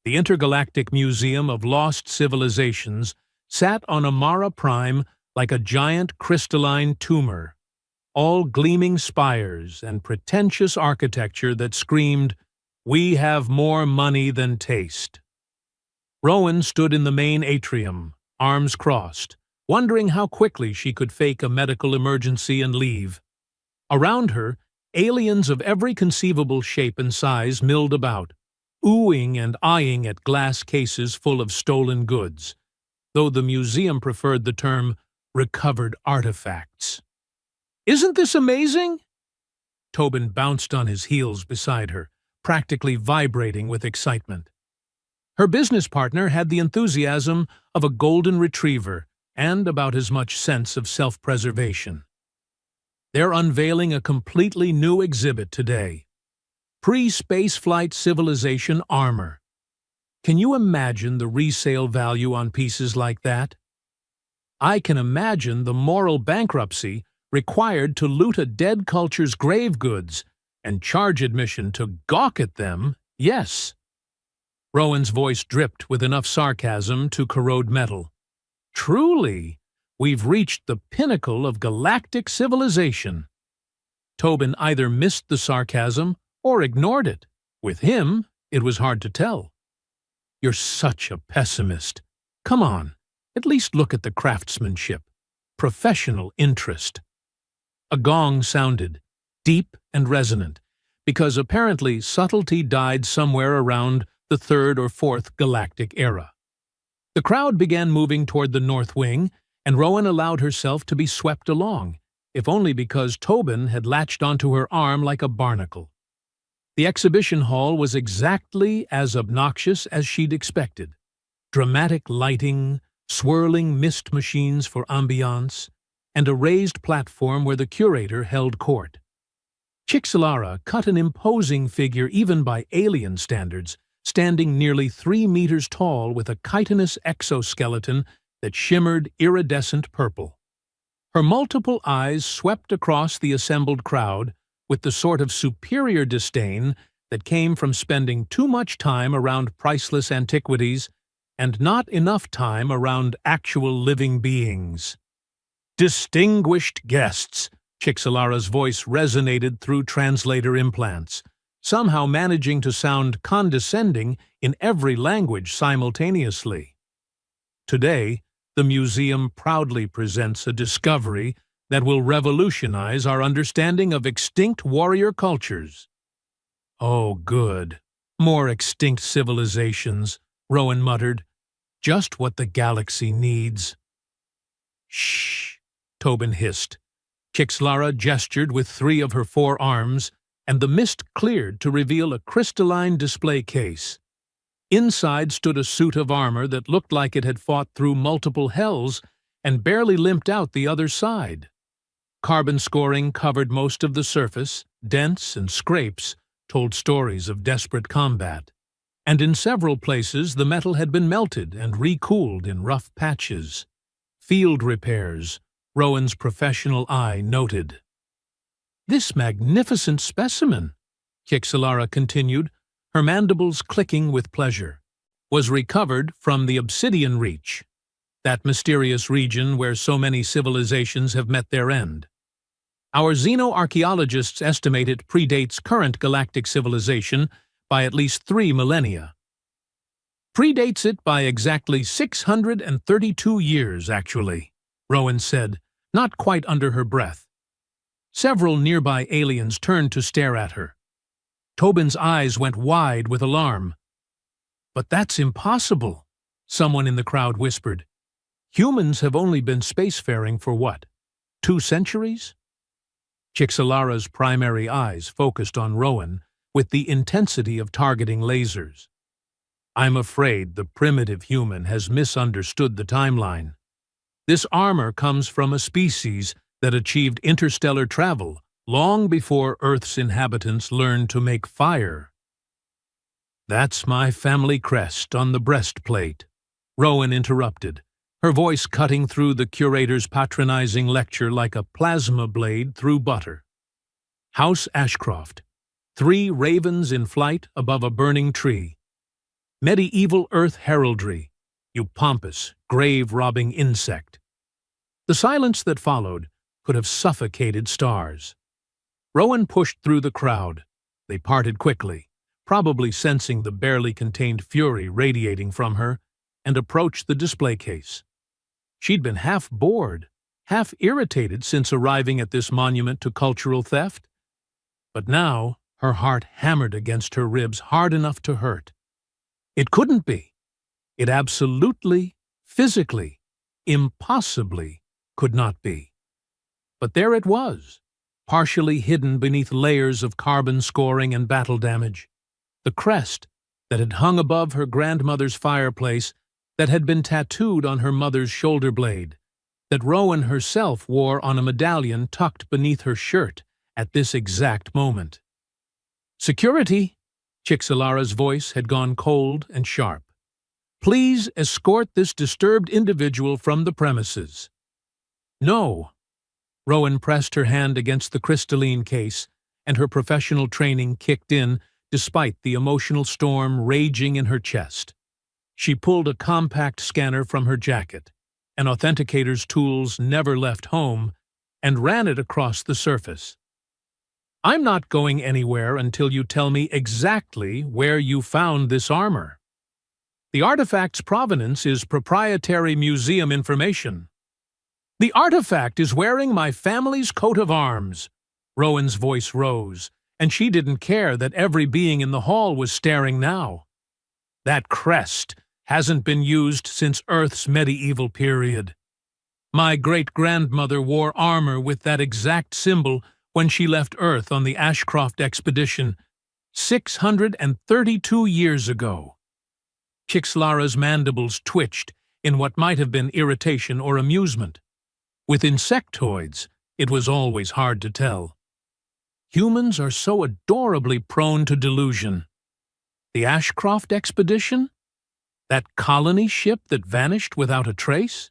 The Intergalactic Museum of Lost Civilizations sat on Amara Prime like a giant crystalline tumor, all gleaming spires and pretentious architecture that screamed, "We have more money than taste." Rowan stood in the main atrium, arms crossed, wondering how quickly she could fake a medical emergency and leave. Around her, aliens of every conceivable shape and size milled about, oohing and eyeing at glass cases full of stolen goods, though the museum preferred the term recovered artifacts. "Isn't this amazing?" Tobin bounced on his heels beside her, practically vibrating with excitement. Her business partner had the enthusiasm of a golden retriever and about as much sense of self-preservation. They're unveiling a completely new exhibit today. Pre-spaceflight civilization armor. Can you imagine the resale value on pieces like that? I can imagine the moral bankruptcy required to loot a dead culture's grave goods and charge admission to gawk at them, yes. Rowan's voice dripped with enough sarcasm to corrode metal. Truly, we've reached the pinnacle of galactic civilization. Tobin either missed the sarcasm or ignored it. With him, it was hard to tell. You're such a pessimist. Come on, at least look at the craftsmanship. Professional interest. A gong sounded, deep and resonant, because apparently subtlety died somewhere around the third or fourth galactic era. The crowd began moving toward the north wing, and Rowan allowed herself to be swept along, if only because Tobin had latched onto her arm like a barnacle. The exhibition hall was exactly as obnoxious as she'd expected. Dramatic lighting, swirling mist machines for ambiance, and a raised platform where the curator held court. Chixalara cut an imposing figure even by alien standards, standing nearly 3 meters tall with a chitinous exoskeleton that shimmered iridescent purple. Her multiple eyes swept across the assembled crowd with the sort of superior disdain that came from spending too much time around priceless antiquities and not enough time around actual living beings. "Distinguished guests," Chixalara's voice resonated through translator implants, somehow managing to sound condescending in every language simultaneously. Today, the museum proudly presents a discovery that will revolutionize our understanding of extinct warrior cultures. "Oh, good. More extinct civilizations," Rowan muttered. "Just what the galaxy needs." "Shh," Tobin hissed. Chixalara gestured with 3 of her 4 arms, and the mist cleared to reveal a crystalline display case. Inside stood a suit of armor that looked like it had fought through multiple hells and barely limped out the other side. Carbon scoring covered most of the surface, dents and scrapes told stories of desperate combat, and in several places the metal had been melted and recooled in rough patches. Field repairs, Rowan's professional eye noted. "This magnificent specimen," Chixalara continued, her mandibles clicking with pleasure, "was recovered from the Obsidian Reach, that mysterious region where so many civilizations have met their end. Our xenoarchaeologists estimate it predates current galactic civilization by at least 3 millennia. Predates it by exactly 632 years, actually," Rowan said, not quite under her breath. Several nearby aliens turned to stare at her. Tobin's eyes went wide with alarm. "But that's impossible," someone in the crowd whispered. "Humans have only been spacefaring for what, 2 centuries?" Chixalara's primary eyes focused on Rowan with the intensity of targeting lasers. "I'm afraid the primitive human has misunderstood the timeline. This armor comes from a species that achieved interstellar travel long before Earth's inhabitants learned to make fire." "That's my family crest on the breastplate," Rowan interrupted, her voice cutting through the curator's patronizing lecture like a plasma blade through butter. "House Ashcroft, 3 ravens in flight above a burning tree. Medieval Earth heraldry, you pompous, grave-robbing insect. The silence that followed could have suffocated stars. Rowan pushed through the crowd. They parted quickly, probably sensing the barely contained fury radiating from her, and approached the display case. She'd been half bored, half irritated since arriving at this monument to cultural theft. But now her heart hammered against her ribs hard enough to hurt. It couldn't be. It absolutely, physically, impossibly could not be. But there it was, partially hidden beneath layers of carbon scoring and battle damage. The crest that had hung above her grandmother's fireplace, that had been tattooed on her mother's shoulder blade, that Rowan herself wore on a medallion tucked beneath her shirt at this exact moment. "Security!" Chixalara's voice had gone cold and sharp. "Please escort this disturbed individual from the premises." "No." Rowan pressed her hand against the crystalline case, and her professional training kicked in despite the emotional storm raging in her chest. She pulled a compact scanner from her jacket, an authenticator's tools never left home, and ran it across the surface. "I'm not going anywhere until you tell me exactly where you found this armor. The artifact's provenance is proprietary museum information." "The artifact is wearing my family's coat of arms." Rowan's voice rose, and she didn't care that every being in the hall was staring now. "That crest hasn't been used since Earth's medieval period. My great-grandmother wore armor with that exact symbol when she left Earth on the Ashcroft expedition 632 years ago." Chixlara's mandibles twitched in what might have been irritation or amusement. With insectoids, it was always hard to tell. Humans are so adorably prone to delusion. The Ashcroft expedition? That colony ship that vanished without a trace?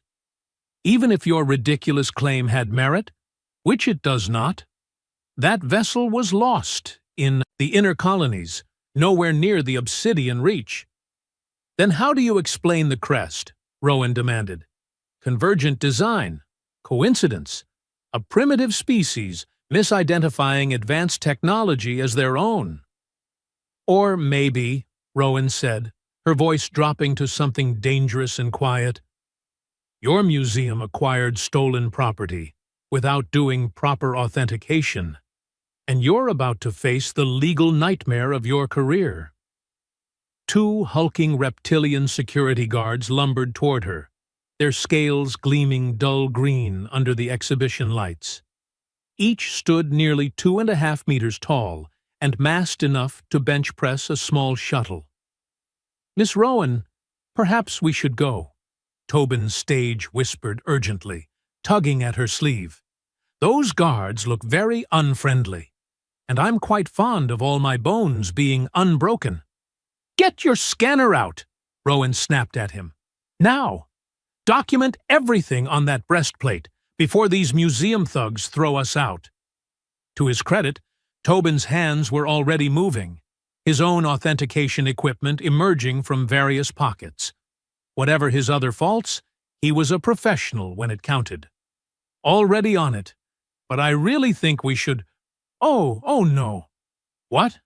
Even if your ridiculous claim had merit, which it does not, that vessel was lost in the inner colonies, nowhere near the Obsidian Reach. "Then how do you explain the crest?" Rowan demanded. "Convergent design? Coincidence? A primitive species misidentifying advanced technology as their own?" "Or maybe," Rowan said, her voice dropping to something dangerous and quiet, "your museum acquired stolen property without doing proper authentication, and you're about to face the legal nightmare of your career." Two hulking reptilian security guards lumbered toward her, their scales gleaming dull green under the exhibition lights. Each stood nearly 2.5 meters tall and massed enough to bench press a small shuttle. "Miss Rowan, perhaps we should go," Tobin's stage whispered urgently, tugging at her sleeve. "Those guards look very unfriendly, and I'm quite fond of all my bones being unbroken." "Get your scanner out!" Rowan snapped at him. "Now! Document everything on that breastplate before these museum thugs throw us out." To his credit, Tobin's hands were already moving, his own authentication equipment emerging from various pockets. Whatever his other faults, he was a professional when it counted. "Already on it, but I really think we should—" Oh no." "What?"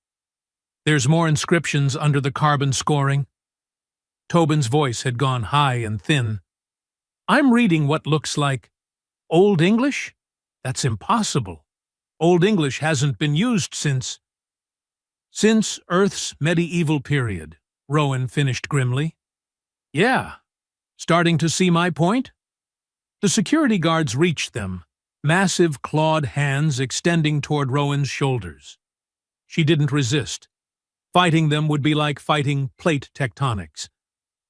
"There's more inscriptions under the carbon scoring." Tobin's voice had gone high and thin. "I'm reading what looks like Old English? That's impossible. Old English hasn't been used since—" "Since Earth's medieval period," Rowan finished grimly. "Yeah. Starting to see my point?" The security guards reached them, massive clawed hands extending toward Rowan's shoulders. She didn't resist. Fighting them would be like fighting plate tectonics.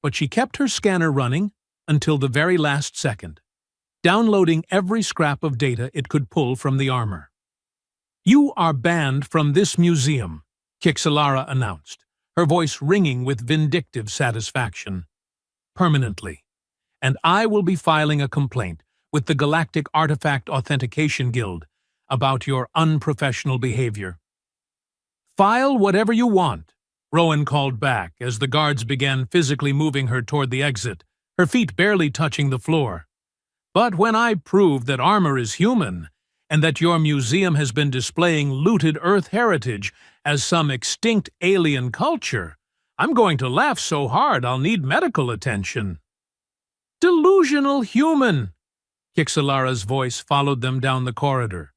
But she kept her scanner running until the very last second, downloading every scrap of data it could pull from the armor. "You are banned from this museum," Chixalara announced, her voice ringing with vindictive satisfaction. "Permanently. And I will be filing a complaint with the Galactic Artifact Authentication Guild about your unprofessional behavior." "File whatever you want," Rowan called back as the guards began physically moving her toward the exit, her feet barely touching the floor. But when I prove that armor is human, and that your museum has been displaying looted Earth heritage as some extinct alien culture, I'm going to laugh so hard I'll need medical attention. Delusional human! Kixalara's voice followed them down the corridor.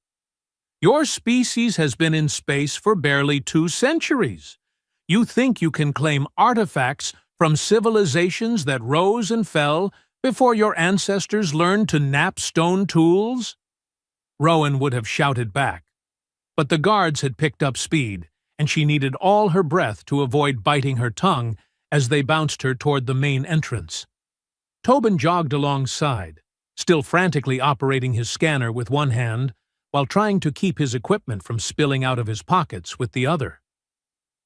Your species has been in space for barely 2 centuries. You think you can claim artifacts from civilizations that rose and fell before your ancestors learned to nap stone tools? Rowan would have shouted back, but the guards had picked up speed, and she needed all her breath to avoid biting her tongue as they bounced her toward the main entrance. Tobin jogged alongside, still frantically operating his scanner with one hand while trying to keep his equipment from spilling out of his pockets with the other.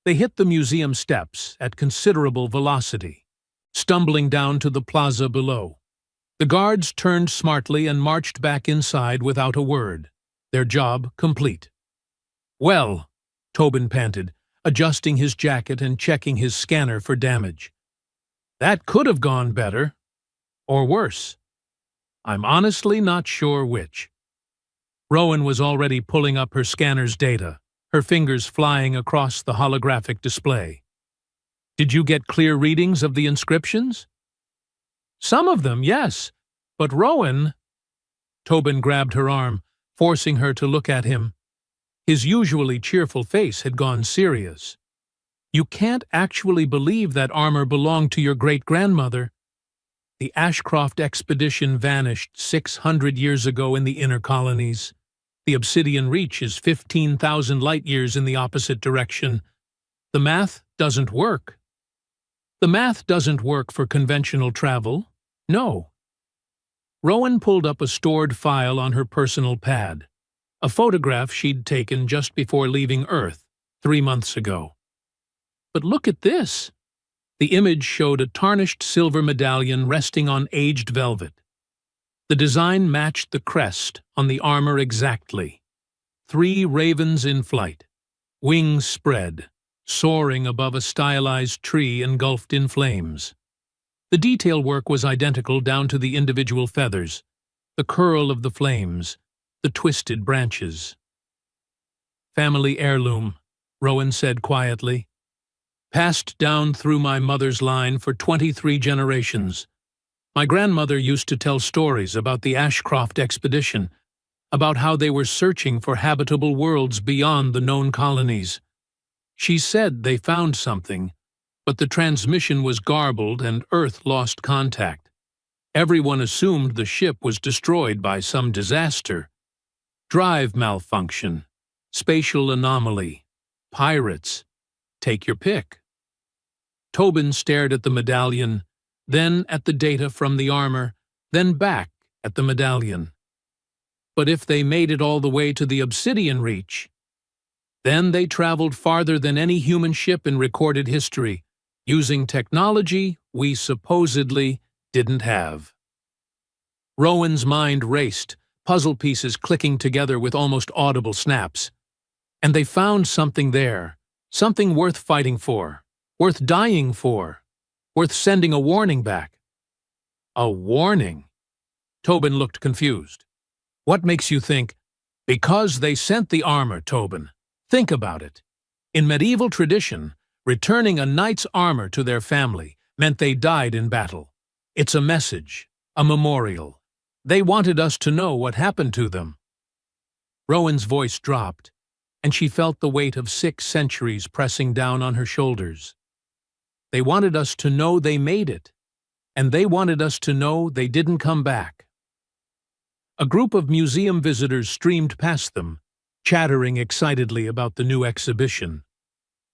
They hit the museum steps at considerable velocity, stumbling down to the plaza below. The guards turned smartly and marched back inside without a word, their job complete. Well, Tobin panted, adjusting his jacket and checking his scanner for damage. That could have gone better. Or worse. I'm honestly not sure which. Rowan was already pulling up her scanner's data, her fingers flying across the holographic display. Did you get clear readings of the inscriptions? Some of them, yes, but Rowan… Tobin grabbed her arm, forcing her to look at him. His usually cheerful face had gone serious. You can't actually believe that armor belonged to your great-grandmother. The Ashcroft expedition vanished 600 years ago in the inner colonies. The Obsidian Reach is 15,000 light-years in the opposite direction. The math doesn't work. The math doesn't work for conventional travel. No. Rowan pulled up a stored file on her personal pad, a photograph she'd taken just before leaving Earth 3 months ago. But look at this. The image showed a tarnished silver medallion resting on aged velvet. The design matched the crest on the armor exactly. 3 ravens in flight, wings spread, soaring above a stylized tree engulfed in flames. The detail work was identical down to the individual feathers, the curl of the flames, the twisted branches. Family heirloom, Rowan said quietly. Passed down through my mother's line for 23 generations. My grandmother used to tell stories about the Ashcroft expedition, about how they were searching for habitable worlds beyond the known colonies. She said they found something, but the transmission was garbled and Earth lost contact. Everyone assumed the ship was destroyed by some disaster. Drive malfunction, spatial anomaly, pirates. Take your pick. Tobin stared at the medallion, then at the data from the armor, then back at the medallion. But if they made it all the way to the Obsidian Reach, then they traveled farther than any human ship in recorded history, using technology we supposedly didn't have. Rowan's mind raced, puzzle pieces clicking together with almost audible snaps. And they found something there, something worth fighting for. Worth dying for, worth sending a warning back. A warning? Tobin looked confused. What makes you think? Because they sent the armor, Tobin. Think about it. In medieval tradition, returning a knight's armor to their family meant they died in battle. It's a message, a memorial. They wanted us to know what happened to them. Rowan's voice dropped, and she felt the weight of 6 centuries pressing down on her shoulders. They wanted us to know they made it, and they wanted us to know they didn't come back. A group of museum visitors streamed past them, chattering excitedly about the new exhibition.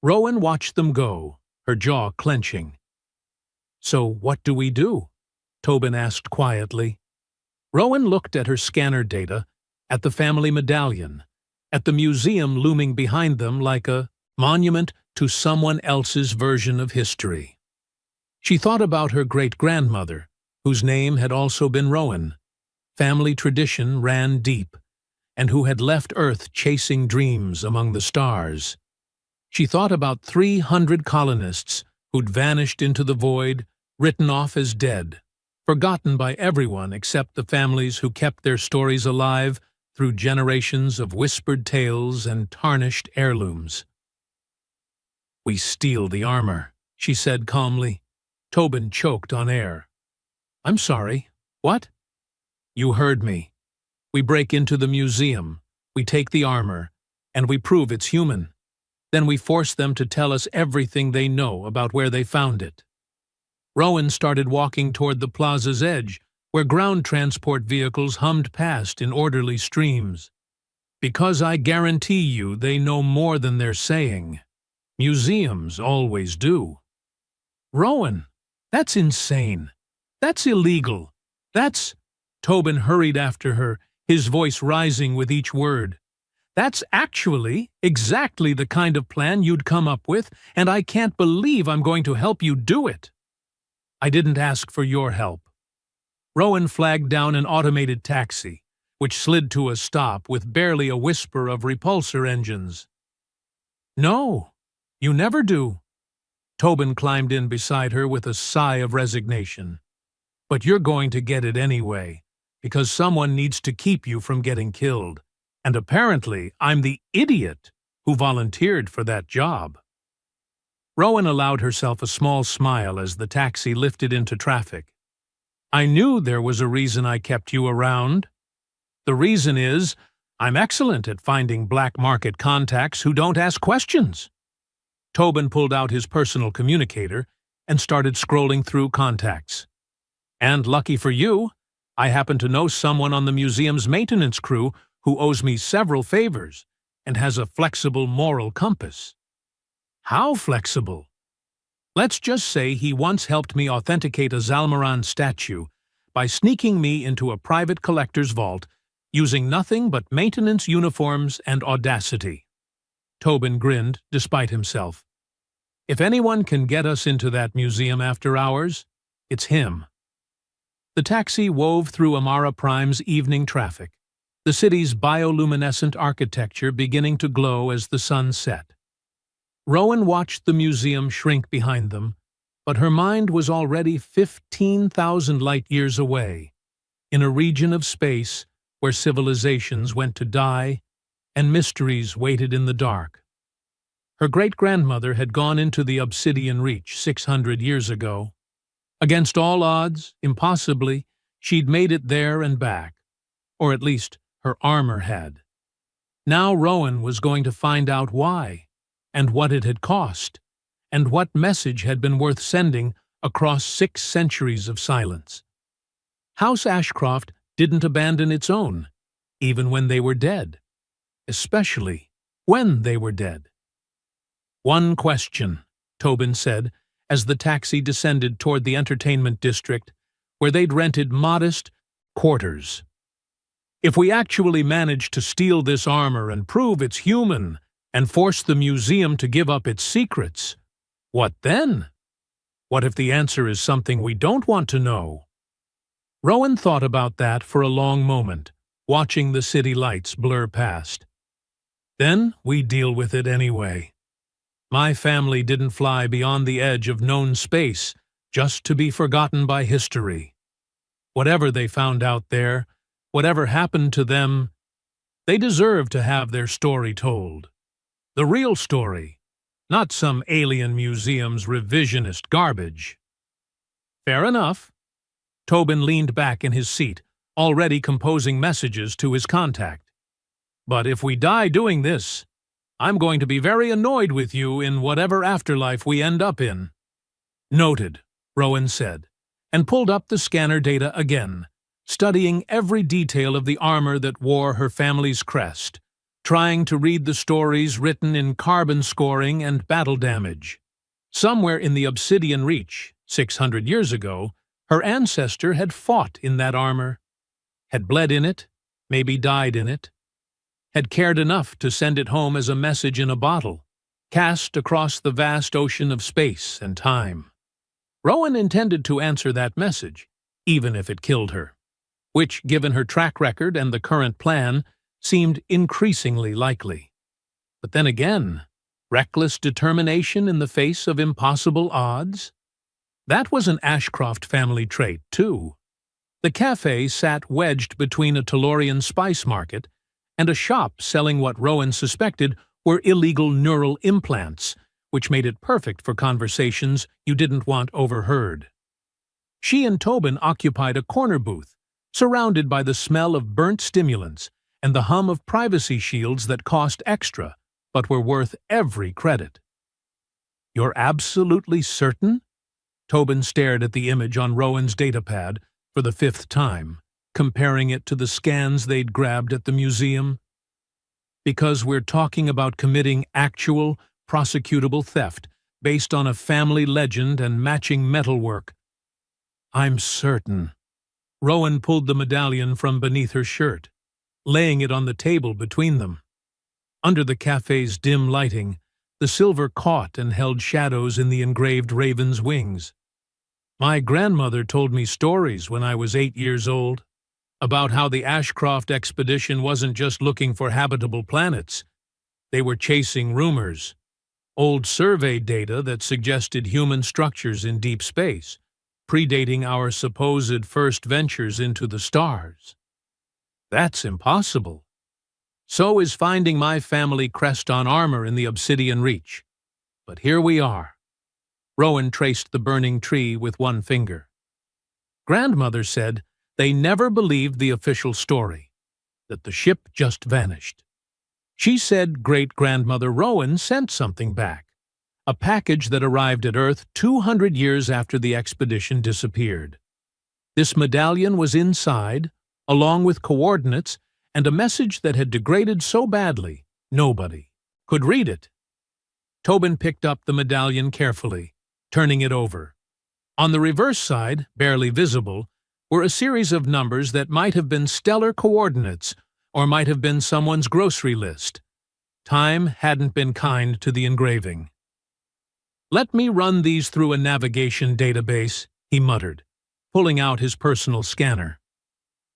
Rowan watched them go, her jaw clenching. So what do we do? Tobin asked quietly. Rowan looked at her scanner data, at the family medallion, at the museum looming behind them like a monument to someone else's version of history. She thought about her great-grandmother, whose name had also been Rowan. Family tradition ran deep, and who had left Earth chasing dreams among the stars. She thought about 300 colonists who'd vanished into the void, written off as dead, forgotten by everyone except the families who kept their stories alive through generations of whispered tales and tarnished heirlooms. "We steal the armor," she said calmly. Tobin choked on air. "I'm sorry. What?" "You heard me. We break into the museum, we take the armor, and we prove it's human. Then we force them to tell us everything they know about where they found it." Rowan started walking toward the plaza's edge, where ground transport vehicles hummed past in orderly streams. "Because I guarantee you they know more than they're saying. Museums always do." "Rowan, that's insane. That's illegal. That's—" Tobin hurried after her, his voice rising with each word. "That's actually exactly the kind of plan you'd come up with, and I can't believe I'm going to help you do it." "I didn't ask for your help." Rowan flagged down an automated taxi, which slid to a stop with barely a whisper of repulsor engines. "No, you never do." Tobin climbed in beside her with a sigh of resignation. "But you're going to get it anyway, because someone needs to keep you from getting killed. And apparently I'm the idiot who volunteered for that job." Rowan allowed herself a small smile as the taxi lifted into traffic. "I knew there was a reason I kept you around. The reason is I'm excellent at finding black market contacts who don't ask questions." Tobin pulled out his personal communicator and started scrolling through contacts. "And lucky for you, I happen to know someone on the museum's maintenance crew who owes me several favors and has a flexible moral compass." "How flexible?" "Let's just say he once helped me authenticate a Zalmaran statue by sneaking me into a private collector's vault using nothing but maintenance uniforms and audacity." Tobin grinned despite himself. "If anyone can get us into that museum after hours, it's him." The taxi wove through Amara Prime's evening traffic, the city's bioluminescent architecture beginning to glow as the sun set. Rowan watched the museum shrink behind them, but her mind was already 15,000 light-years away, in a region of space where civilizations went to die and mysteries waited in the dark. Her great-grandmother had gone into the Obsidian Reach 600 years ago. Against all odds, impossibly, she'd made it there and back, or at least her armor had. Now Rowan was going to find out why, and what it had cost, and what message had been worth sending across 6 centuries of silence. House Ashcroft didn't abandon its own, even when they were dead, especially when they were dead. "One question," Tobin said, as the taxi descended toward the entertainment district, where they'd rented modest quarters. "If we actually manage to steal this armor and prove it's human, and force the museum to give up its secrets, what then? What if the answer is something we don't want to know?" Rowan thought about that for a long moment, watching the city lights blur past. "Then we deal with it anyway. My family didn't fly beyond the edge of known space just to be forgotten by history. Whatever they found out there, whatever happened to them, they deserve to have their story told. The real story, not some alien museum's revisionist garbage." "Fair enough." Tobin leaned back in his seat, already composing messages to his contact. "But if we die doing this, I'm going to be very annoyed with you in whatever afterlife we end up in." "Noted," Rowan said, and pulled up the scanner data again, studying every detail of the armor that wore her family's crest, trying to read the stories written in carbon scoring and battle damage. Somewhere in the Obsidian Reach, 600 years ago, her ancestor had fought in that armor, had bled in it, maybe died in it, had cared enough to send it home as a message in a bottle, cast across the vast ocean of space and time. Rowan intended to answer that message, even if it killed her, which, given her track record and the current plan, seemed increasingly likely. But then again, Reckless determination in the face of impossible odds? That was an Ashcroft family trait, too. The cafe sat wedged between a Tellurian spice market and a shop selling what Rowan suspected were illegal neural implants, which made it perfect for conversations you didn't want overheard. She and Tobin occupied a corner booth, surrounded by the smell of burnt stimulants and the hum of privacy shields that cost extra, but were worth every credit. "You're absolutely certain?" Tobin stared at the image on Rowan's datapad for the 5th time, comparing it to the scans they'd grabbed at the museum. "Because we're talking about committing actual, prosecutable theft based on a family legend and matching metalwork." "I'm certain." Rowan pulled the medallion from beneath her shirt, laying it on the table between them. Under the cafe's dim lighting, the silver caught and held shadows in the engraved raven's wings. "My grandmother told me stories when I was 8 years old, about how the Ashcroft expedition wasn't just looking for habitable planets. They were chasing rumors, old survey data that suggested human structures in deep space, predating our supposed first ventures into the stars. That's impossible. So is finding my family crest on armor in the Obsidian Reach. But here we are." Rowan traced the burning tree with one finger. "Grandmother said they never believed the official story, that the ship just vanished. She said great-grandmother Rowan sent something back, a package that arrived at Earth 200 years after the expedition disappeared. This medallion was inside, along with coordinates and a message that had degraded so badly nobody could read it." Tobin picked up the medallion carefully, turning it over. On the reverse side, barely visible, were a series of numbers that might have been stellar coordinates or might have been someone's grocery list. Time hadn't been kind to the engraving. "Let me run these through a navigation database," he muttered, pulling out his personal scanner.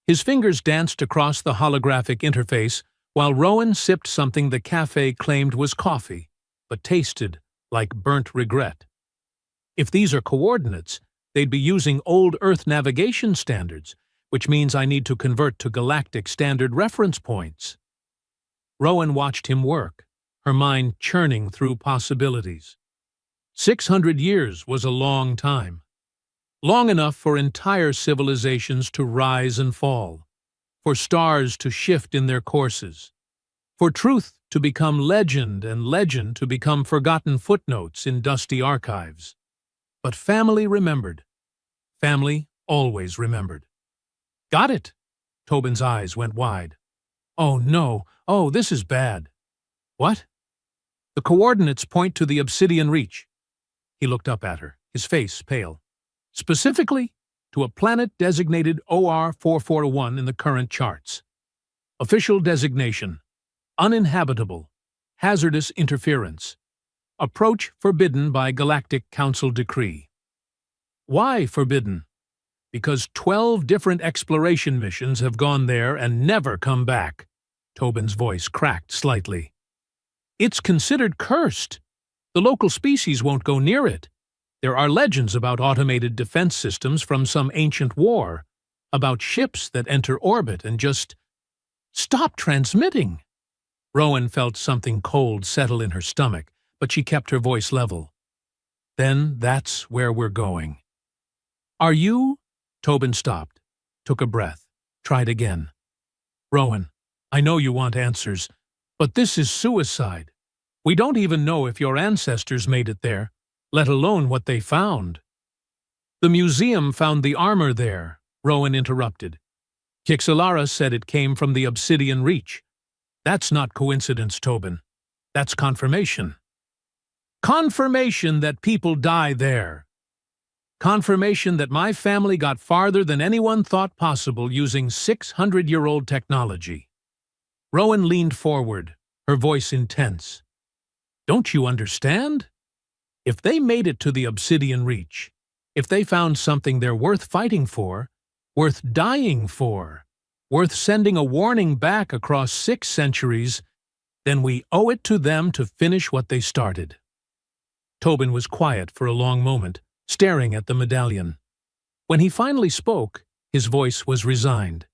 His fingers danced across the holographic interface while Rowan sipped something the cafe claimed was coffee, but tasted like burnt regret. If these are coordinates, they'd be using old Earth navigation standards, which means I need to convert to Galactic standard reference points. Rowan watched him work, her mind churning through possibilities. 600 years was a long time. Long enough for entire civilizations to rise and fall, for stars to shift in their courses, for truth to become legend and legend to become forgotten footnotes in dusty archives. But family remembered. Family always remembered. "Got it!" Tobin's eyes went wide. "Oh no, oh, this is bad." "What?" "The coordinates point to the Obsidian Reach." He looked up at her, his face pale. "Specifically, to a planet designated OR 4401 in the current charts. Official designation: uninhabitable, hazardous interference. Approach forbidden by Galactic Council decree." "Why forbidden?" "Because 12 different exploration missions have gone there and never come back." Tobin's voice cracked slightly. "It's considered cursed. The local species won't go near it. There are legends about automated defense systems from some ancient war, about ships that enter orbit and just stop transmitting." Rowan felt something cold settle in her stomach, but she kept her voice level. "Then that's where we're going." "Are you—" Tobin stopped, took a breath, tried again. "Rowan, I know you want answers, but this is suicide. We don't even know if your ancestors made it there, let alone what they found." "The museum found the armor there," Rowan interrupted. "Kixelara said it came from the Obsidian Reach. That's not coincidence, Tobin. That's confirmation. Confirmation that people die there. Confirmation that my family got farther than anyone thought possible using 600-year-old technology." Rowan leaned forward, her voice intense. "Don't you understand? If they made it to the Obsidian Reach, if they found something they're worth fighting for, worth dying for, worth sending a warning back across 6 centuries, Then we owe it to them to finish what they started. Tobin was quiet for a long moment, staring at the medallion. When he finally spoke, his voice was resigned.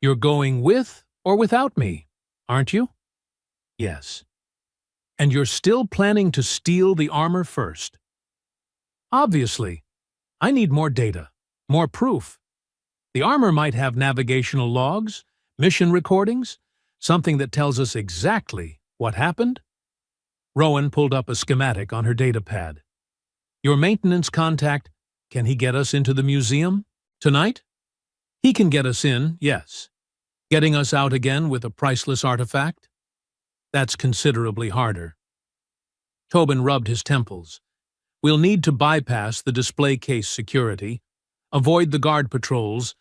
"You're going with or without me, aren't you?" "Yes." "And you're still planning to steal the armor first?" "Obviously. I need more data, more proof. The armor might have navigational logs, mission recordings, something that tells us exactly what happened." Rowan pulled up a schematic on her datapad. "Your maintenance contact, can he get us into the museum? Tonight?" "He can get us in, yes. Getting us out again with a priceless artifact? That's considerably harder." Tobin rubbed his temples. "We'll need to bypass the display case security, avoid the guard patrols,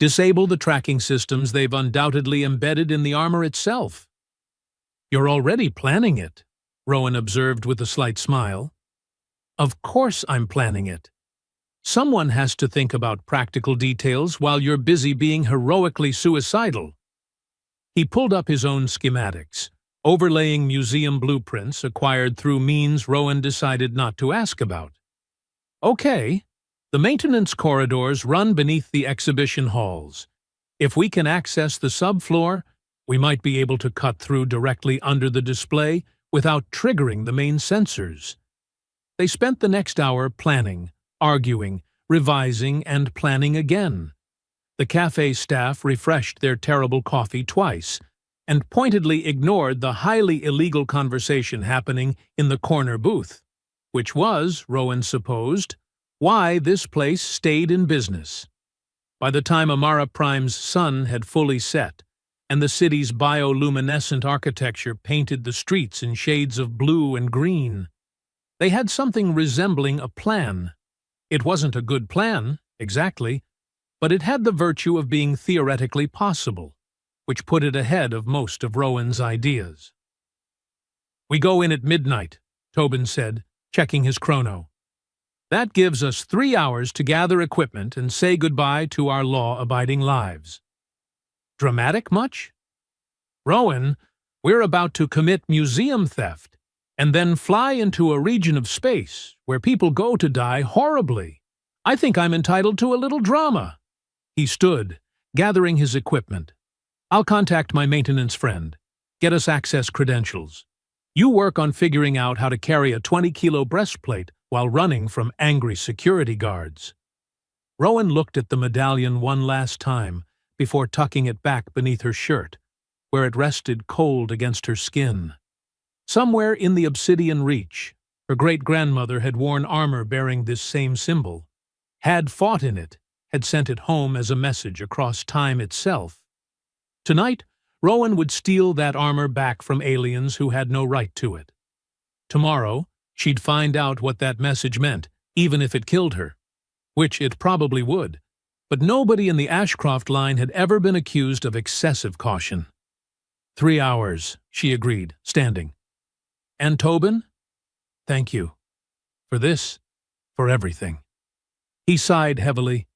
disable the tracking systems they've undoubtedly embedded in the armor itself." "You're already planning it," Rowan observed with a slight smile. "Of course I'm planning it. Someone has to think about practical details while you're busy being heroically suicidal." He pulled up his own schematics, overlaying museum blueprints acquired through means Rowan decided not to ask about. "Okay, the maintenance corridors run beneath the exhibition halls. If we can access the subfloor, we might be able to cut through directly under the display without triggering the main sensors." They spent the next hour planning, arguing, revising, and planning again. The cafe staff refreshed their terrible coffee twice, and pointedly ignored the highly illegal conversation happening in the corner booth, which was, Rowan supposed, why this place stayed in business. By the time Amara Prime's sun had fully set, and the city's bioluminescent architecture painted the streets in shades of blue and green, they had something resembling a plan. It wasn't a good plan, exactly, but it had the virtue of being theoretically possible, which put it ahead of most of Rowan's ideas. "We go in at midnight," Tobin said, checking his chrono. "That gives us 3 hours to gather equipment and say goodbye to our law-abiding lives." "Dramatic much?" "Rowan, we're about to commit museum theft, and then fly into a region of space where people go to die horribly. I think I'm entitled to a little drama." He stood, gathering his equipment. "I'll contact my maintenance friend. Get us access credentials. You work on figuring out how to carry a 20-kilo breastplate while running from angry security guards." Rowan looked at the medallion one last time before tucking it back beneath her shirt, where it rested cold against her skin. Somewhere in the obsidian reach, her great-grandmother had worn armor bearing this same symbol, had fought in it, had sent it home as a message across time itself. Tonight, Rowan would steal that armor back from aliens who had no right to it. Tomorrow, she'd find out what that message meant, even if it killed her, which it probably would, but nobody in the Ashcroft line had ever been accused of excessive caution. 3 hours, she agreed, standing. "And Tobin? Thank you. For this, for everything." He sighed heavily.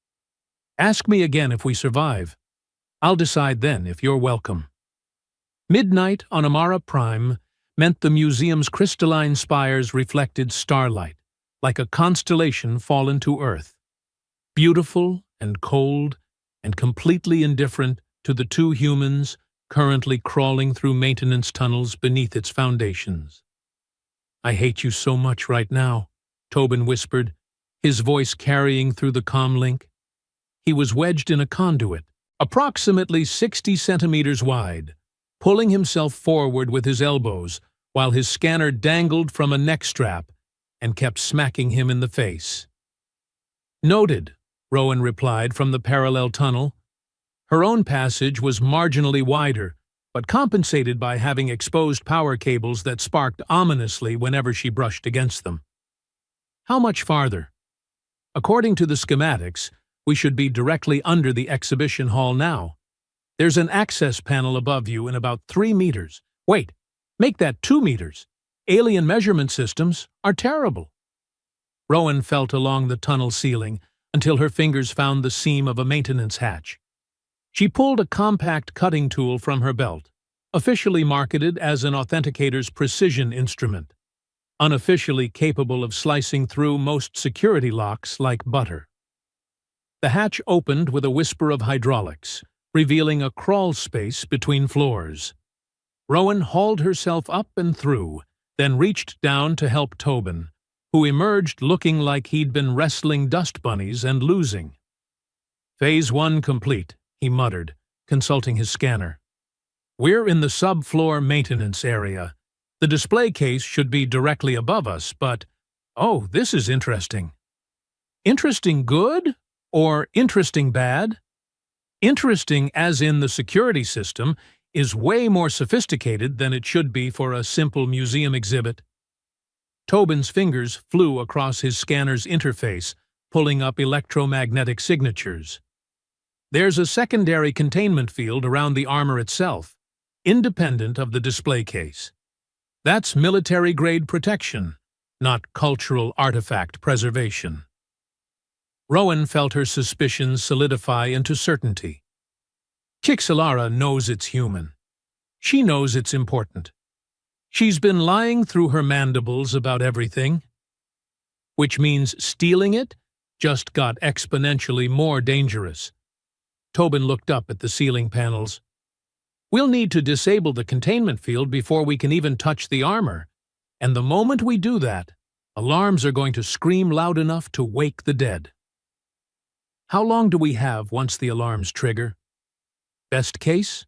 "Ask me again if we survive. I'll decide then if you're welcome." Midnight on Amara Prime meant the museum's crystalline spires reflected starlight, like a constellation fallen to Earth. Beautiful and cold and completely indifferent to the 2 humans currently crawling through maintenance tunnels beneath its foundations. "I hate you so much right now," Tobin whispered, his voice carrying through the comlink. He was wedged in a conduit, approximately 60 centimeters wide, pulling himself forward with his elbows while his scanner dangled from a neck strap and kept smacking him in the face. "Noted," Rowan replied from the parallel tunnel. Her own passage was marginally wider, but compensated by having exposed power cables that sparked ominously whenever she brushed against them. "How much farther?" "According to the schematics, we should be directly under the exhibition hall now. There's an access panel above you in about 3 meters. Wait, make that 2 meters. Alien measurement systems are terrible." Rowan felt along the tunnel ceiling until her fingers found the seam of a maintenance hatch. She pulled a compact cutting tool from her belt, officially marketed as an authenticator's precision instrument, unofficially capable of slicing through most security locks like butter. The hatch opened with a whisper of hydraulics, revealing a crawl space between floors. Rowan hauled herself up and through, then reached down to help Tobin, who emerged looking like he'd been wrestling dust bunnies and losing. "Phase 1 complete," he muttered, consulting his scanner. "We're in the subfloor maintenance area. The display case should be directly above us, but, oh, this is interesting." Interesting good? Or interesting bad? Interesting as in the security system is way more sophisticated than it should be for a simple museum exhibit. Tobin's fingers flew across his scanner's interface, pulling up electromagnetic signatures. There's a secondary containment field around the armor itself, independent of the display case. That's military-grade protection, not cultural artifact preservation. Rowan felt her suspicions solidify into certainty. Kixelara knows it's human. She knows it's important. She's been lying through her mandibles about everything, which means stealing it just got exponentially more dangerous. Tobin looked up at the ceiling panels. "We'll need to disable the containment field before we can even touch the armor, and the moment we do that, alarms are going to scream loud enough to wake the dead." "How long do we have once the alarms trigger?" "Best case?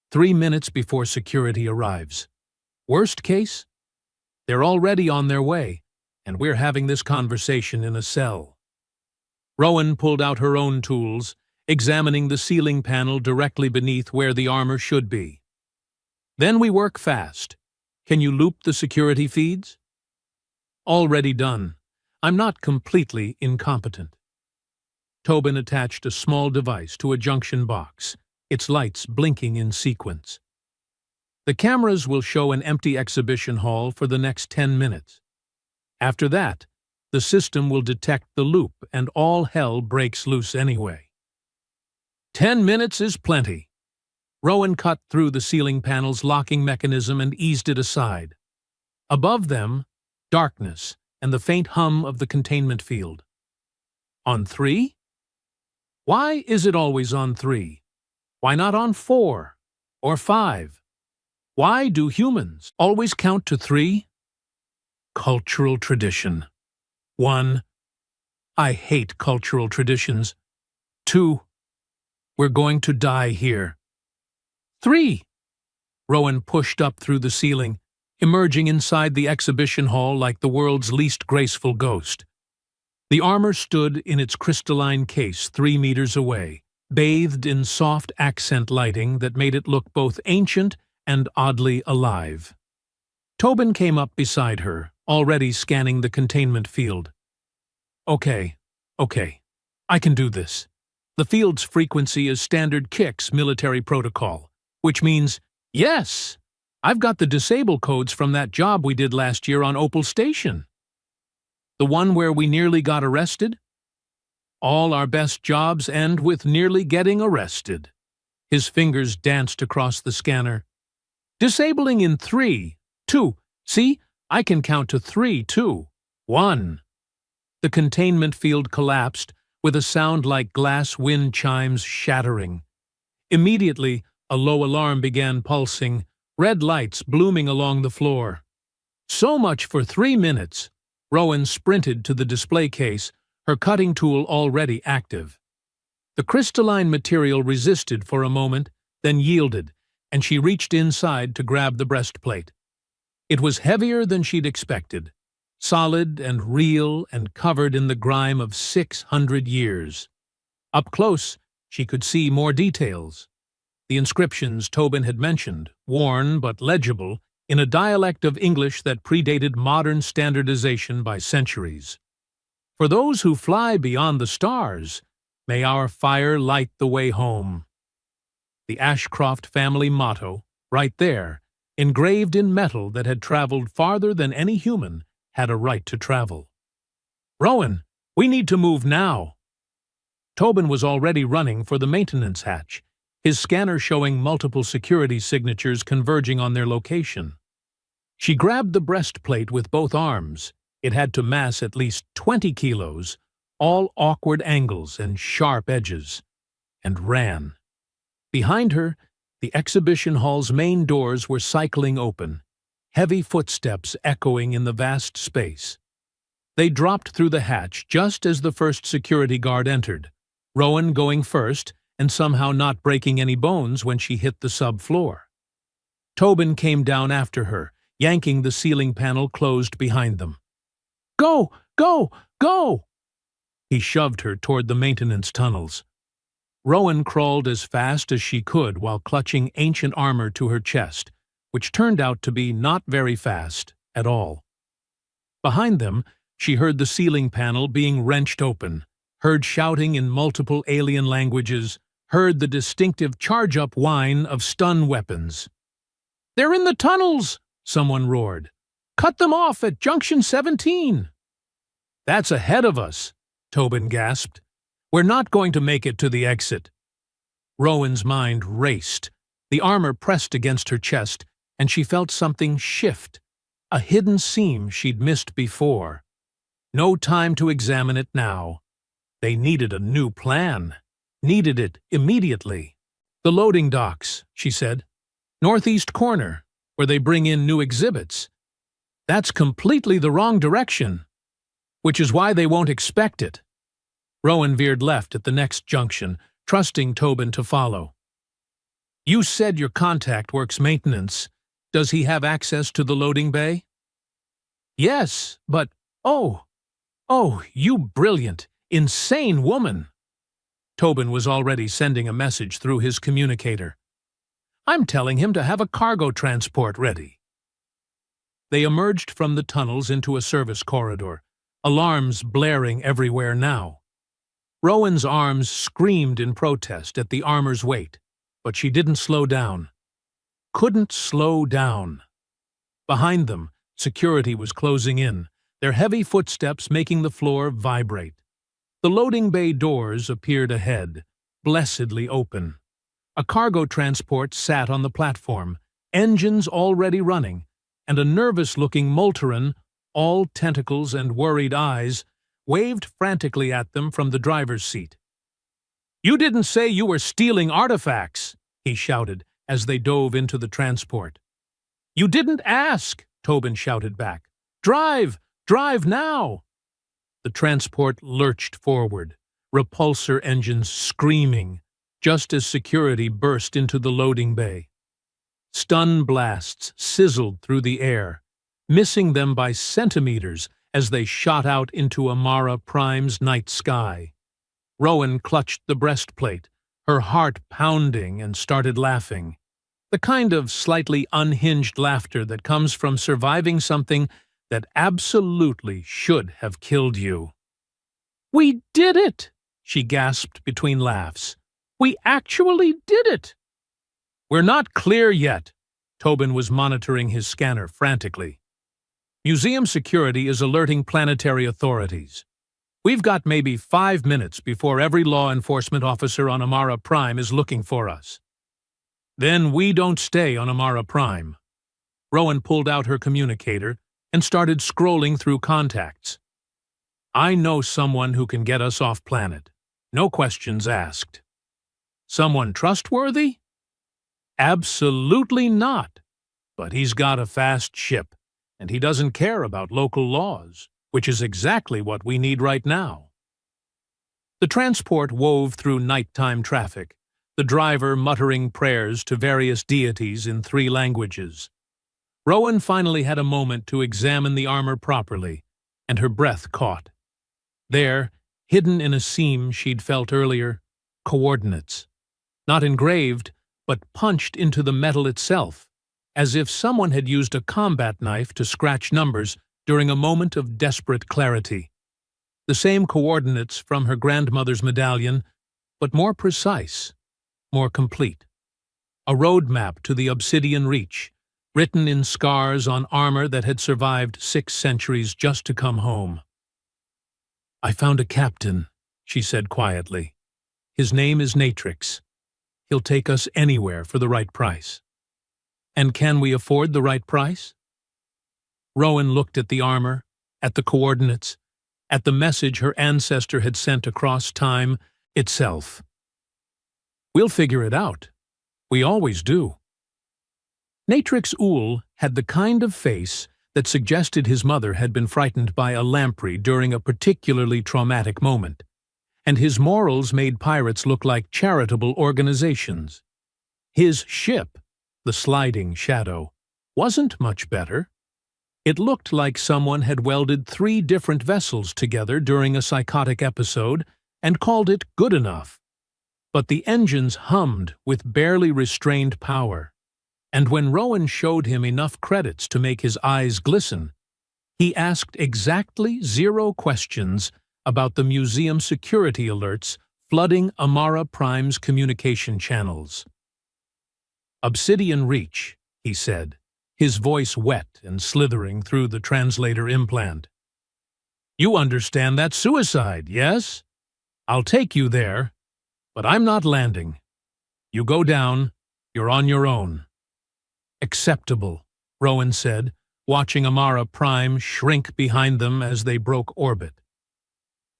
3 minutes before security arrives. Worst case? They're already on their way, and we're having this conversation in a cell." Rowan pulled out her own tools, examining the ceiling panel directly beneath where the armor should be. "Then we work fast. Can you loop the security feeds?" "Already done. I'm not completely incompetent." Tobin attached a small device to a junction box, its lights blinking in sequence. "The cameras will show an empty exhibition hall for the next 10 minutes. After that, the system will detect the loop and all hell breaks loose anyway." 10 minutes is plenty. Rowan cut through the ceiling panel's locking mechanism and eased it aside. Above them, darkness and the faint hum of the containment field. On 3? Why is it always on 3? Why not on 4? Or 5? Why do humans always count to 3? Cultural tradition. 1. I hate cultural traditions. 2. We're going to die here. 3. Rowan pushed up through the ceiling, emerging inside the exhibition hall like the world's least graceful ghost. The armor stood in its crystalline case 3 meters away, bathed in soft accent lighting that made it look both ancient and oddly alive. Tobin came up beside her, already scanning the containment field. Okay, I can do this. The field's frequency is standard KICS military protocol, which means, yes, I've got the disable codes from that job we did last year on Opal Station. The one where we nearly got arrested? All our best jobs end with nearly getting arrested. His fingers danced across the scanner. Disabling in 3, 2, see, I can count to 3, too. 1. The containment field collapsed with a sound like glass wind chimes shattering. Immediately, a low alarm began pulsing, red lights blooming along the floor. So much for 3 minutes. Rowan sprinted to the display case, her cutting tool already active. The crystalline material resisted for a moment, then yielded, and she reached inside to grab the breastplate. It was heavier than she'd expected, solid and real and covered in the grime of 600 years. Up close, she could see more details. The inscriptions Tobin had mentioned, worn but legible, in a dialect of English that predated modern standardization by centuries. For those who fly beyond the stars, may our fire light the way home. The Ashcroft family motto, right there, engraved in metal that had traveled farther than any human had a right to travel. Rowan, we need to move now. Tobin was already running for the maintenance hatch, his scanner showing multiple security signatures converging on their location. She grabbed the breastplate with both arms. It had to mass at least 20 kilos, all awkward angles and sharp edges, and ran. Behind her, the exhibition hall's main doors were cycling open, heavy footsteps echoing in the vast space. They dropped through the hatch just as the first security guard entered, Rowan going first and somehow not breaking any bones when she hit the subfloor. Tobin came down after her, yanking the ceiling panel closed behind them. "Go! Go! Go!" He shoved her toward the maintenance tunnels. Rowan crawled as fast as she could while clutching ancient armor to her chest, which turned out to be not very fast at all. Behind them, she heard the ceiling panel being wrenched open, heard shouting in multiple alien languages, heard the distinctive charge-up whine of stun weapons. "They're in the tunnels!" someone roared. "Cut them off at Junction 17! "That's ahead of us," Tobin gasped. "We're not going to make it to the exit." Rowan's mind raced. The armor pressed against her chest, and she felt something shift, a hidden seam she'd missed before. No time to examine it now. They needed a new plan. Needed it immediately. "The loading docks," she said. "Northeast corner, where they bring in new exhibits. That's completely the wrong direction, which is why they won't expect it." Rowan veered left at the next junction, trusting Tobin to follow. "You said your contact works maintenance. Does he have access to the loading bay?" "Yes, but oh, you brilliant, insane woman." Tobin was already sending a message through his communicator. "I'm telling him to have a cargo transport ready." They emerged from the tunnels into a service corridor, alarms blaring everywhere now. Rowan's arms screamed in protest at the armor's weight, but she didn't slow down. Couldn't slow down. Behind them, security was closing in, their heavy footsteps making the floor vibrate. The loading bay doors appeared ahead, blessedly open. A cargo transport sat on the platform, engines already running, and a nervous-looking Molteran, all tentacles and worried eyes, waved frantically at them from the driver's seat. "You didn't say you were stealing artifacts," he shouted as they dove into the transport. "You didn't ask," Tobin shouted back. "Drive! Drive now!" The transport lurched forward, repulsor engines screaming, just as security burst into the loading bay. Stun blasts sizzled through the air, missing them by centimeters as they shot out into Amara Prime's night sky. Rowan clutched the breastplate, her heart pounding, and started laughing. The kind of slightly unhinged laughter that comes from surviving something that absolutely should have killed you. "We did it!" she gasped between laughs. "We actually did it!" "We're not clear yet." Tobin was monitoring his scanner frantically. "Museum security is alerting planetary authorities. We've got maybe 5 minutes before every law enforcement officer on Amara Prime is looking for us. Then we don't stay on Amara Prime." Rowan pulled out her communicator and started scrolling through contacts. "I know someone who can get us off planet. No questions asked." "Someone trustworthy?" "Absolutely not. But he's got a fast ship, and he doesn't care about local laws, which is exactly what we need right now." The transport wove through nighttime traffic, the driver muttering prayers to various deities in 3 languages. Rowan finally had a moment to examine the armor properly, and her breath caught. There, hidden in a seam she'd felt earlier, coordinates. Not engraved, but punched into the metal itself, as if someone had used a combat knife to scratch numbers during a moment of desperate clarity. The same coordinates from her grandmother's medallion, but more precise, more complete. A roadmap to the Obsidian Reach, written in scars on armor that had survived 6 centuries just to come home. "I found a captain," she said quietly. "His name is Natrix. he'll take us anywhere for the right price. And can we afford the right price? Rowan looked at the armor, at the coordinates, at the message her ancestor had sent across time itself. We'll figure it out. We always do. Natrix Ool had the kind of face that suggested his mother had been frightened by a lamprey during a particularly traumatic moment, and his morals made pirates look like charitable organizations. His ship, the Sliding Shadow, wasn't much better. It looked like someone had welded 3 different vessels together during a psychotic episode and called it good enough. But the engines hummed with barely restrained power, and when Rowan showed him enough credits to make his eyes glisten, he asked exactly 0 questions about the museum security alerts flooding Amara Prime's communication channels. "Obsidian Reach," he said, his voice wet and slithering through the translator implant. "You understand that's suicide, yes? I'll take you there, but I'm not landing. You go down, you're on your own." "Acceptable," Rowan said, watching Amara Prime shrink behind them as they broke orbit.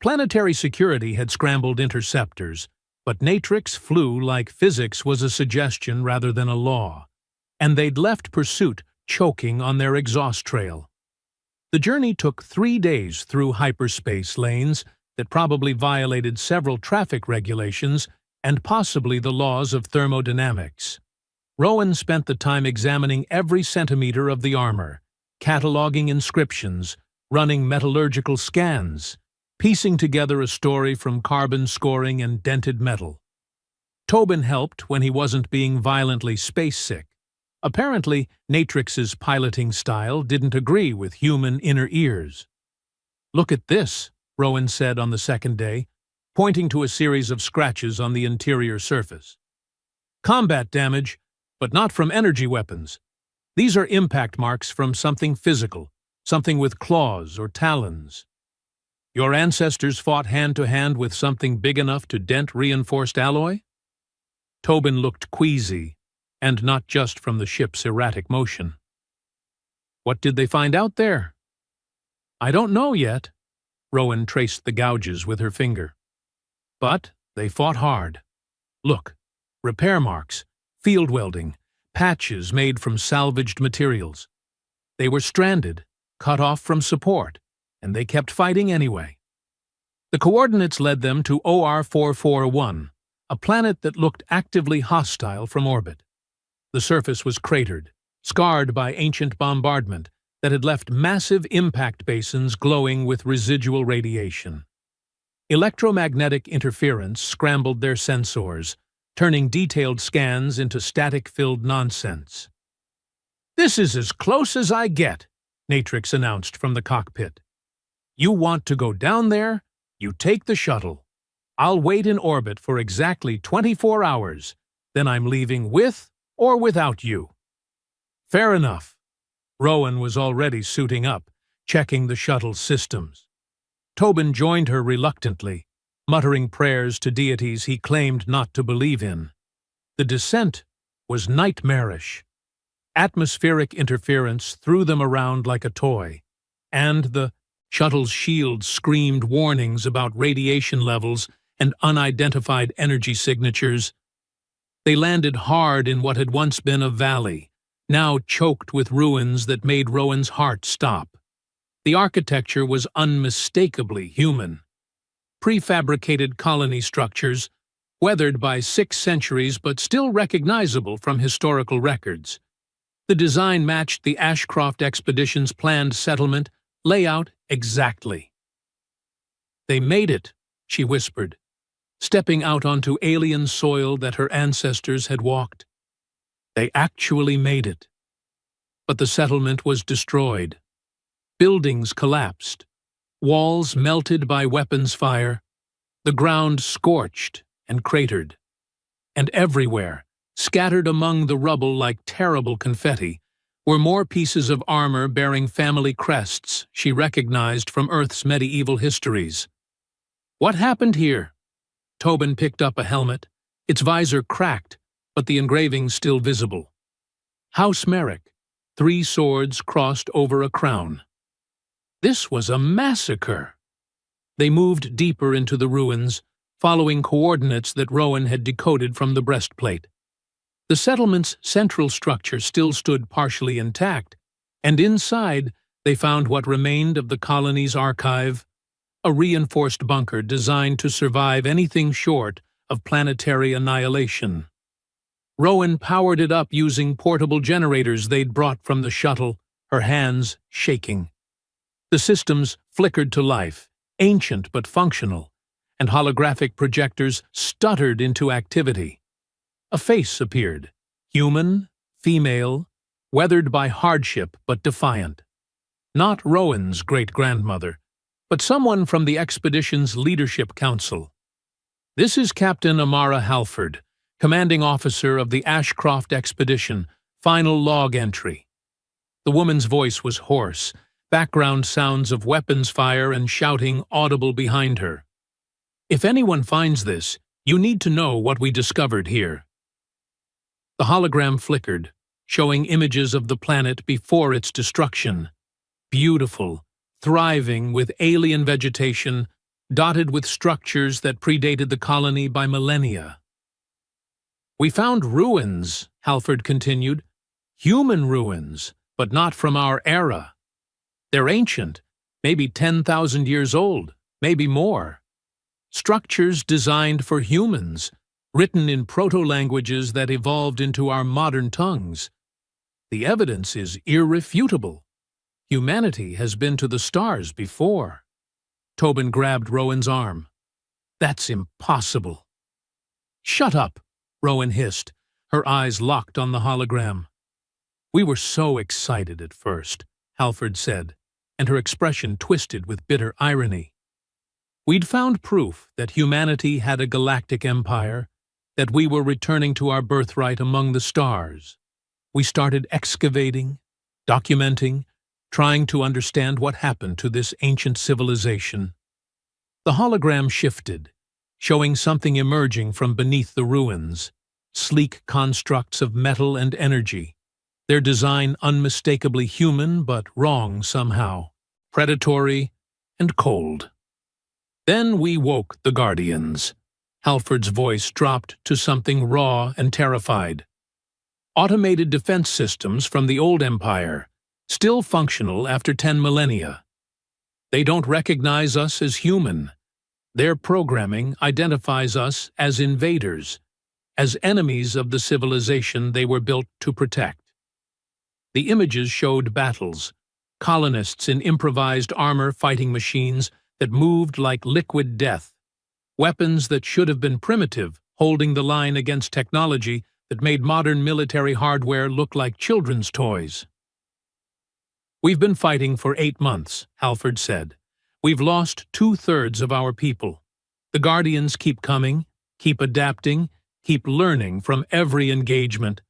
Planetary security had scrambled interceptors, but Natrix flew like physics was a suggestion rather than a law, and they'd left pursuit choking on their exhaust trail. The journey took 3 days through hyperspace lanes that probably violated several traffic regulations and possibly the laws of thermodynamics. Rowan spent the time examining every centimeter of the armor, cataloging inscriptions, running metallurgical scans, piecing together a story from carbon scoring and dented metal. Tobin helped when he wasn't being violently space-sick. Apparently, Natrix's piloting style didn't agree with human inner ears. "Look at this," Rowan said on the second day, pointing to a series of scratches on the interior surface. "Combat damage, but not from energy weapons. These are impact marks from something physical, something with claws or talons. Your ancestors fought hand-to-hand with something big enough to dent reinforced alloy?" Tobin looked queasy, and not just from the ship's erratic motion. "What did they find out there?" "I don't know yet." Rowan traced the gouges with her finger. "But they fought hard. Look, repair marks, field welding, patches made from salvaged materials. They were stranded, cut off from support, and they kept fighting anyway." The coordinates led them to OR 441, a planet that looked actively hostile from orbit. The surface was cratered, scarred by ancient bombardment that had left massive impact basins glowing with residual radiation. Electromagnetic interference scrambled their sensors, turning detailed scans into static-filled nonsense. "This is as close as I get," Natrix announced from the cockpit. "You want to go down there? You take the shuttle. I'll wait in orbit for exactly 24 hours, then I'm leaving with or without you." "Fair enough." Rowan was already suiting up, checking the shuttle's systems. Tobin joined her reluctantly, muttering prayers to deities he claimed not to believe in. The descent was nightmarish. Atmospheric interference threw them around like a toy, and the shuttle's shields screamed warnings about radiation levels and unidentified energy signatures. They landed hard in what had once been a valley, now choked with ruins that made Rowan's heart stop. The architecture was unmistakably human. Prefabricated colony structures, weathered by 6 centuries but still recognizable from historical records. The design matched the Ashcroft expedition's planned settlement layout exactly. "They made it," she whispered, stepping out onto alien soil that her ancestors had walked. They actually made it. But the settlement was destroyed. Buildings collapsed, walls melted by weapons fire, the ground scorched and cratered. And everywhere, scattered among the rubble like terrible confetti, were more pieces of armor bearing family crests she recognized from Earth's medieval histories. "What happened here?" Tobin picked up a helmet, its visor cracked but the engraving still visible. House Merrick, 3 swords crossed over a crown. This was a massacre. They moved deeper into the ruins, following coordinates that Rowan had decoded from the breastplate. The settlement's central structure still stood partially intact, and inside they found what remained of the colony's archive, a reinforced bunker designed to survive anything short of planetary annihilation. Rowan powered it up using portable generators they'd brought from the shuttle, her hands shaking. The systems flickered to life, ancient but functional, and holographic projectors stuttered into activity. A face appeared, human, female, weathered by hardship but defiant. Not Rowan's great-grandmother, but someone from the expedition's leadership council. "This is Captain Amara Halford, commanding officer of the Ashcroft expedition, final log entry." The woman's voice was hoarse, background sounds of weapons fire and shouting audible behind her. "If anyone finds this, you need to know what we discovered here." The hologram flickered, showing images of the planet before its destruction. Beautiful, thriving with alien vegetation, dotted with structures that predated the colony by millennia. "We found ruins," Halford continued. "Human ruins, but not from our era. They're ancient, maybe 10,000 years old, maybe more. Structures designed for humans, written in proto-languages that evolved into our modern tongues. The evidence is irrefutable. Humanity has been to the stars before." Tobin grabbed Rowan's arm. "That's impossible." "Shut up," Rowan hissed, her eyes locked on the hologram. "We were so excited at first," Halford said, and her expression twisted with bitter irony. "We'd found proof that humanity had a galactic empire, that we were returning to our birthright among the stars. We started excavating, documenting, trying to understand what happened to this ancient civilization." The hologram shifted, showing something emerging from beneath the ruins, sleek constructs of metal and energy, their design unmistakably human but wrong somehow, predatory and cold. "Then we woke the Guardians." Halford's voice dropped to something raw and terrified. "Automated defense systems from the old empire, still functional after 10 millennia. They don't recognize us as human. Their programming identifies us as invaders, as enemies of the civilization they were built to protect." The images showed battles, colonists in improvised armor fighting machines that moved like liquid death, weapons that should have been primitive, holding the line against technology that made modern military hardware look like children's toys. "We've been fighting for 8 months, Halford said. "We've lost 2/3 of our people. The Guardians keep coming, keep adapting, keep learning from every engagement.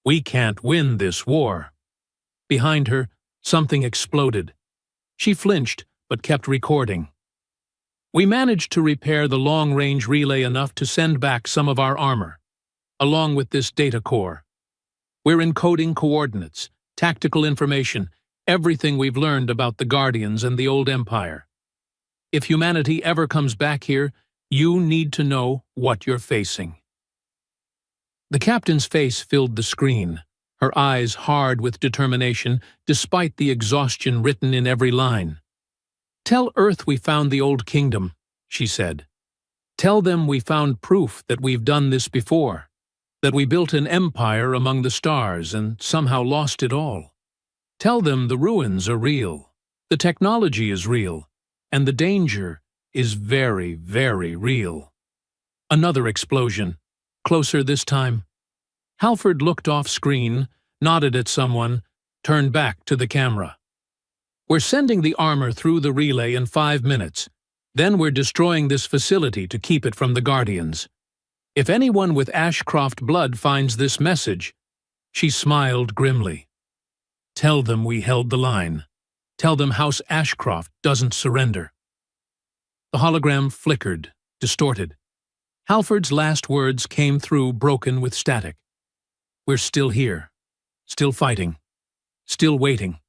We can't win this war." Behind her, something exploded. She flinched, but kept recording. "We managed to repair the long-range relay enough to send back some of our armor, along with this data core. We're encoding coordinates, tactical information, everything we've learned about the Guardians and the old empire. If humanity ever comes back here, you need to know what you're facing." The captain's face filled the screen, her eyes hard with determination despite the exhaustion written in every line. "Tell Earth we found the old kingdom," she said. "Tell them we found proof that we've done this before, that we built an empire among the stars and somehow lost it all. Tell them the ruins are real, the technology is real, and the danger is very, very real." Another explosion, closer this time. Halford looked off screen, nodded at someone, turned back to the camera. "We're sending the armor through the relay in 5 minutes. Then we're destroying this facility to keep it from the Guardians. If anyone with Ashcroft blood finds this message," she smiled grimly, "tell them we held the line. Tell them House Ashcroft doesn't surrender." The hologram flickered, distorted. Halford's last words came through broken with static. We're still here, still fighting, still waiting.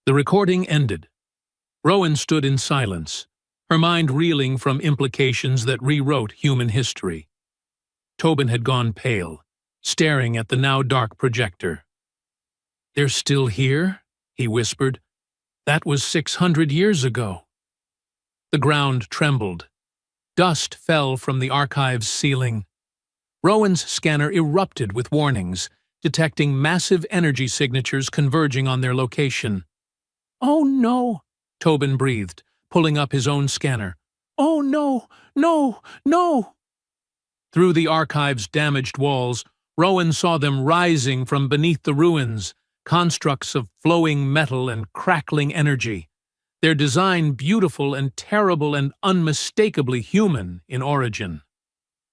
The recording ended. Rowan stood in silence, her mind reeling from implications that rewrote human history. Tobin had gone pale, staring at the now dark projector. "They're still here?" he whispered. "That was 600 years ago." The ground trembled. Dust fell from the archive's ceiling. Rowan's scanner erupted with warnings, detecting massive energy signatures converging on their location. "Oh no," Tobin breathed, pulling up his own scanner. "Oh no, no, no!" Through the archive's damaged walls, Rowan saw them rising from beneath the ruins, constructs of flowing metal and crackling energy, their design beautiful and terrible and unmistakably human in origin.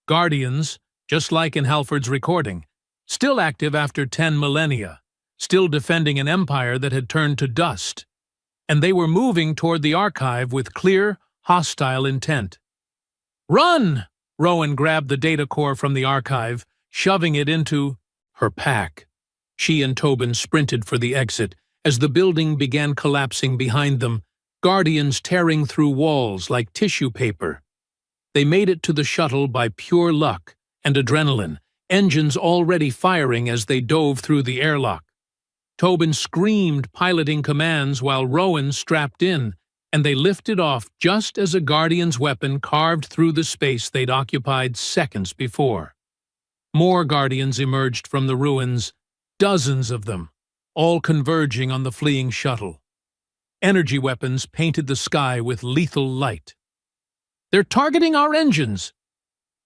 Guardians, just like in Halford's recording, still active after 10 millennia, still defending an empire that had turned to dust. And they were moving toward the archive with clear, hostile intent. "Run!" Rowan grabbed the data core from the archive, shoving it into her pack. She and Tobin sprinted for the exit as the building began collapsing behind them, guardians tearing through walls like tissue paper. They made it to the shuttle by pure luck and adrenaline, engines already firing as they dove through the airlock. Tobin screamed piloting commands while Rowan strapped in, and they lifted off just as a Guardian's weapon carved through the space they'd occupied seconds before. More Guardians emerged from the ruins, dozens of them, all converging on the fleeing shuttle. Energy weapons painted the sky with lethal light. "They're targeting our engines!"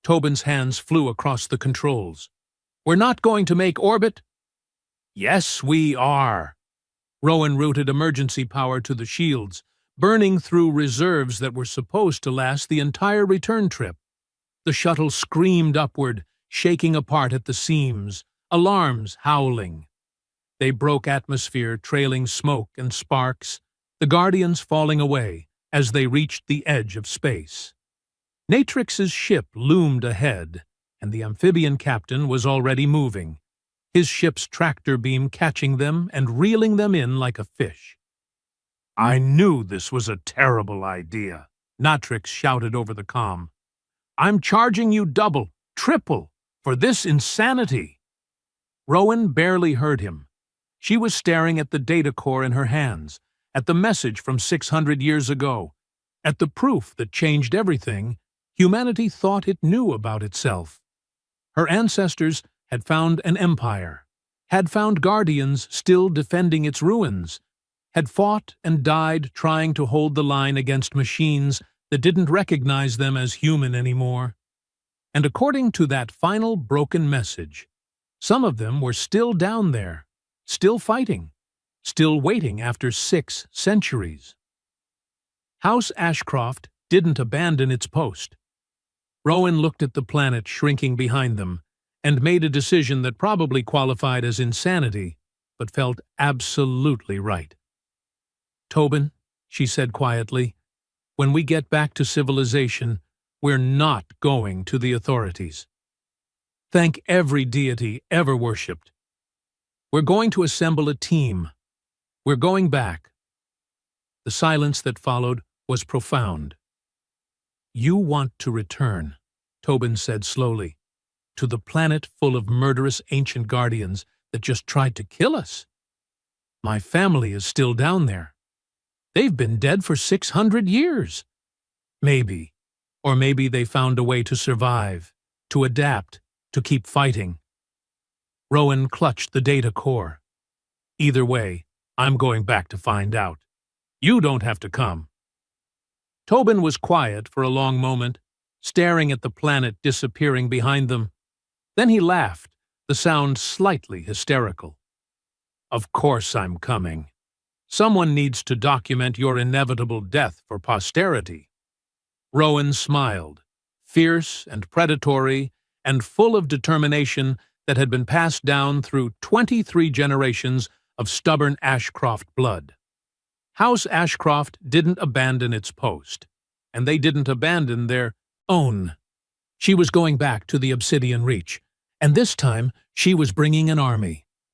Tobin's hands flew across the controls. "We're not going to make orbit?" "Yes, we are." Rowan routed emergency power to the shields, burning through reserves that were supposed to last the entire return trip. The shuttle screamed upward, shaking apart at the seams, alarms howling. They broke atmosphere, trailing smoke and sparks, the Guardians falling away as they reached the edge of space. Natrix's ship loomed ahead, and the amphibian captain was already moving, his ship's tractor beam catching them and reeling them in like a fish. "I knew this was a terrible idea," Natrix shouted over the comm. "I'm charging you double, triple, for this insanity." Rowan barely heard him. She was staring at the data core in her hands, at the message from 600 years ago, at the proof that changed everything humanity thought it knew about itself. Her ancestors had found an empire, had found Guardians still defending its ruins, had fought and died trying to hold the line against machines that didn't recognize them as human anymore. And according to that final broken message, some of them were still down there, still fighting, still waiting after 6 centuries. House Ashcroft didn't abandon its post. Rowan looked at the planet shrinking behind them and made a decision that probably qualified as insanity, but felt absolutely right. "Tobin," she said quietly, "when we get back to civilization, we're not going to the authorities. Thank every deity ever worshipped. We're going to assemble a team. We're going back." The silence that followed was profound. "You want to return," Tobin said slowly, "to the planet full of murderous ancient Guardians that just tried to kill us. My family is still down there. They've been dead for 600 years. Maybe, or maybe they found a way to survive, to adapt, to keep fighting." Rowan clutched the data core. "Either way, I'm going back to find out. You don't have to come." Tobin was quiet for a long moment, staring at the planet disappearing behind them. Then he laughed, the sound slightly hysterical. "Of course I'm coming. Someone needs to document your inevitable death for posterity." Rowan smiled, fierce and predatory and full of determination that had been passed down through 23 generations of stubborn Ashcroft blood. House Ashcroft didn't abandon its post, and they didn't abandon their own. She was going back to the Obsidian Reach, And this time, she was bringing an army.